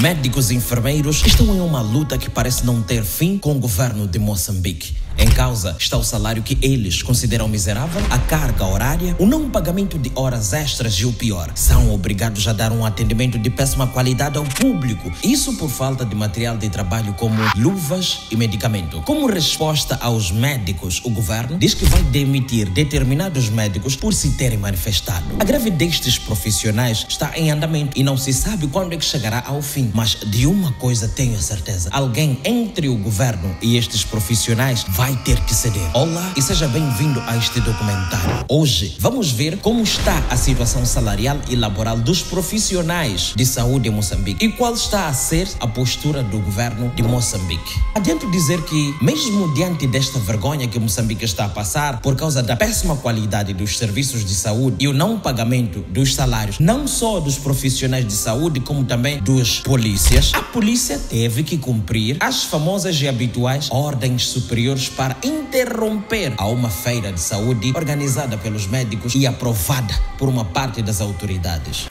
Médicos e enfermeiros estão em uma luta que parece não ter fim com o governo de Moçambique. Em causa está o salário que eles consideram miserável, a carga horária, o não pagamento de horas extras e o pior, são obrigados a dar um atendimento de péssima qualidade ao público. Isso por falta de material de trabalho como luvas e medicamento. Como resposta aos médicos, o governo diz que vai demitir determinados médicos por se terem manifestado. A greve destes profissionais está em andamento e não se sabe quando é que chegará ao fim. Mas de uma coisa tenho a certeza: alguém entre o governo e estes profissionais vai ter que ceder. Olá e seja bem-vindo a este documentário. Hoje vamos ver como está a situação salarial e laboral dos profissionais de saúde em Moçambique e qual está a ser a postura do governo de Moçambique. Adianto dizer que, mesmo diante desta vergonha que Moçambique está a passar por causa da péssima qualidade dos serviços de saúde e o não pagamento dos salários, não só dos profissionais de saúde, como também dos polícias, a polícia teve que cumprir as famosas e habituais ordens superiores para interromper a uma feira de saúde organizada pelos médicos e aprovada por uma parte das autoridades.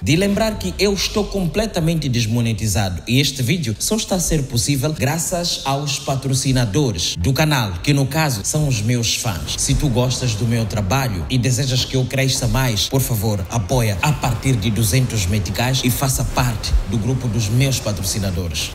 De lembrar que eu estou completamente desmonetizado e este vídeo só está a ser possível graças aos patrocinadores do canal, que no caso são os meus fãs. Se tu gostas do meu trabalho e desejas que eu cresça mais, por favor, apoia a partir de 200 meticais e faça parte do grupo dos meus patrocinadores.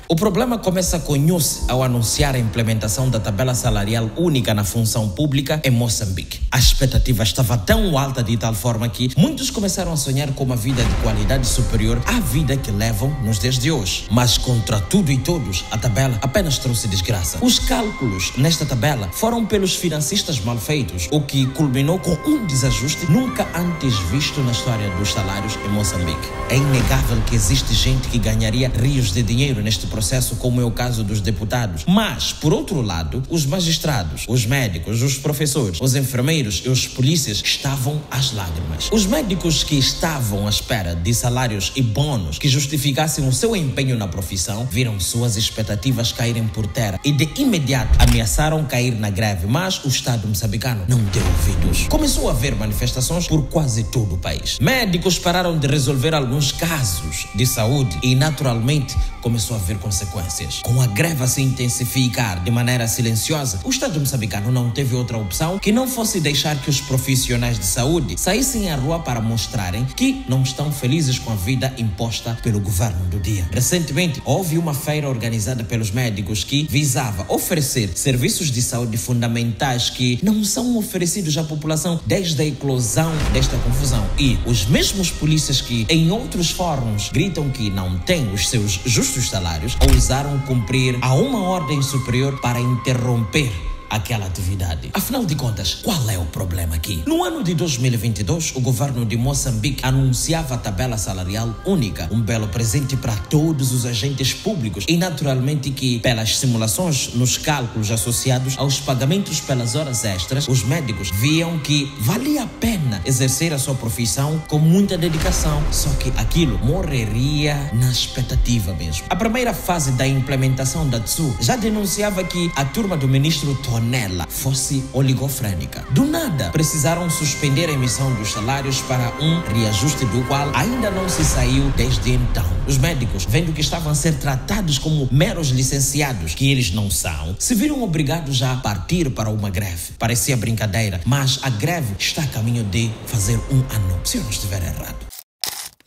O problema começa com Nyusi ao anunciar a implementação da tabela salarial única na função pública em Moçambique. A expectativa estava tão alta de tal forma que muitos começaram a sonhar com uma vida de qualidade superior à vida que levam nos dias de hoje. Mas contra tudo e todos, a tabela apenas trouxe desgraça. Os cálculos nesta tabela foram pelos financistas mal feitos, o que culminou com um desajuste nunca antes visto na história dos salários em Moçambique. É inegável que existe gente que ganharia rios de dinheiro neste processo, como é o caso dos deputados. Mas, por outro lado, os magistrados, os médicos, os professores, os enfermeiros e os polícias estavam às lágrimas. Os médicos que estavam à espera de salários e bônus que justificassem o seu empenho na profissão viram suas expectativas caírem por terra e de imediato ameaçaram cair na greve, mas o Estado moçambicano não deu ouvidos. Começou a haver manifestações por quase todo o país. Médicos pararam de resolver alguns casos de saúde e, naturalmente, começou a haver consequências. Com a greve a se intensificar de maneira silenciosa, o Estado moçambicano não teve outra opção que não fosse deixar que os profissionais de saúde saíssem à rua para mostrarem que não estão felizes com a vida imposta pelo governo do dia. Recentemente, houve uma feira organizada pelos médicos que visava oferecer serviços de saúde fundamentais que não são oferecidos à população desde a eclosão desta confusão. E os mesmos polícias que em outros fóruns gritam que não têm os seus justos salários ousaram cumprir a uma ordem superior para interromper aquela atividade. Afinal de contas, qual é o problema aqui? No ano de 2022, o governo de Moçambique anunciava a tabela salarial única, um belo presente para todos os agentes públicos e naturalmente que, pelas simulações nos cálculos associados aos pagamentos pelas horas extras, os médicos viam que valia a pena exercer a sua profissão com muita dedicação, só que aquilo morreria na expectativa mesmo. A primeira fase da implementação da TSU já denunciava que a turma do ministro Tonela fosse oligofrênica. Do nada, precisaram suspender a emissão dos salários para um reajuste do qual ainda não se saiu desde então. Os médicos, vendo que estavam a ser tratados como meros licenciados, que eles não são, se viram obrigados a partir para uma greve. Parecia brincadeira, mas a greve está a caminho de fazer um ano, se eu não estiver errado.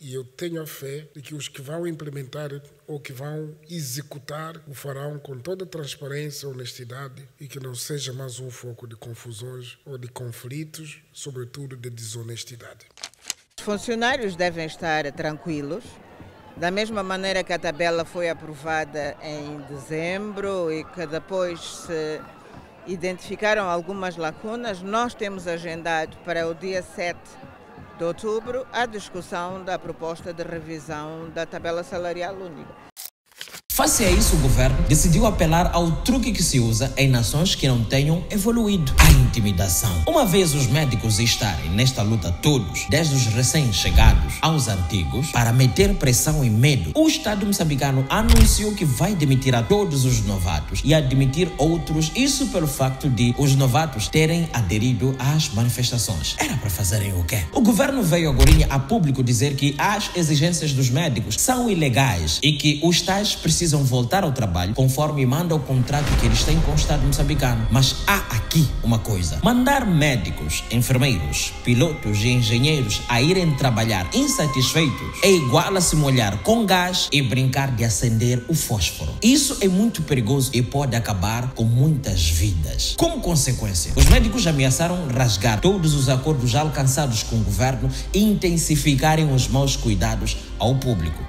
E eu tenho a fé de que os que vão implementar ou que vão executar o farão com toda transparência e honestidade e que não seja mais um foco de confusões ou de conflitos, sobretudo de desonestidade. Os funcionários devem estar tranquilos, da mesma maneira que a tabela foi aprovada em dezembro e que depois se identificaram algumas lacunas. Nós temos agendado para o dia 7 de outubro a discussão da proposta de revisão da tabela salarial única. Face a isso, o governo decidiu apelar ao truque que se usa em nações que não tenham evoluído: a intimidação. Uma vez os médicos estarem nesta luta todos, desde os recém-chegados aos antigos, para meter pressão e medo, o Estado moçambicano anunciou que vai demitir a todos os novatos e admitir outros, isso pelo facto de os novatos terem aderido às manifestações. Era para fazerem o quê? O governo veio agora a público dizer que as exigências dos médicos são ilegais e que os tais precisam voltar ao trabalho conforme manda o contrato que eles têm com o Estado moçambicano. Mas há aqui uma coisa: mandar médicos, enfermeiros, pilotos e engenheiros a irem trabalhar insatisfeitos é igual a se molhar com gás e brincar de acender o fósforo. Isso é muito perigoso e pode acabar com muitas vidas. Como consequência, os médicos ameaçaram rasgar todos os acordos alcançados com o governo e intensificarem os maus cuidados ao público.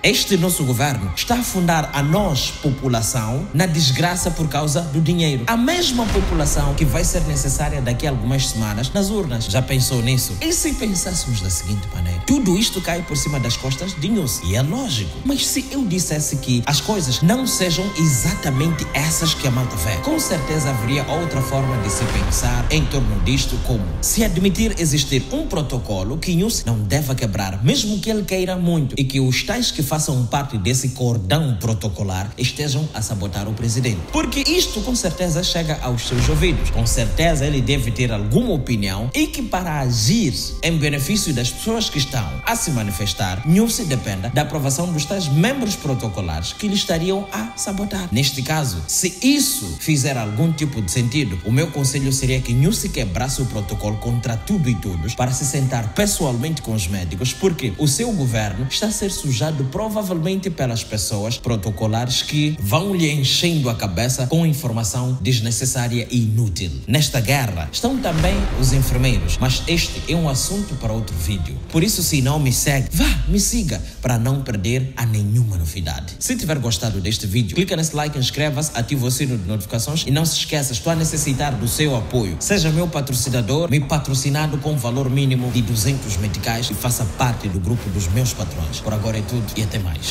Este nosso governo está a afundar a nós, população, na desgraça por causa do dinheiro. A mesma população que vai ser necessária daqui a algumas semanas nas urnas. Já pensou nisso? E se pensássemos da seguinte maneira: tudo isto cai por cima das costas de Nhussi. E é lógico. Mas se eu dissesse que as coisas não sejam exatamente essas que a malta vê, com certeza haveria outra forma de se pensar em torno disto, como se admitir existir um protocolo que Nhussi não deva quebrar, mesmo que ele queira muito, e que os tais que façam parte desse cordão protocolar estejam a sabotar o presidente. Porque isto com certeza chega aos seus ouvidos. Com certeza ele deve ter alguma opinião e que para agir em benefício das pessoas que estão a se manifestar, Nhussi dependa da aprovação dos tais membros protocolares que lhe estariam a sabotar. Neste caso, se isso fizer algum tipo de sentido, o meu conselho seria que Nhussi quebrasse o protocolo contra tudo e todos para se sentar pessoalmente com os médicos, porque o seu governo está a ser sujado provavelmente pelas pessoas protocolares que vão lhe enchendo a cabeça com informação desnecessária e inútil. Nesta guerra estão também os enfermeiros, mas este é um assunto para outro vídeo. Por isso, se não me segue, vá, me siga para não perder a nenhuma novidade. Se tiver gostado deste vídeo, clica nesse like, inscreva-se, ativa o sino de notificações e não se esqueça, estou a necessitar do seu apoio. Seja meu patrocinador, me patrocinado com valor mínimo de 200 meticais e faça parte do grupo dos meus patrões. Por agora é tudo e até mais.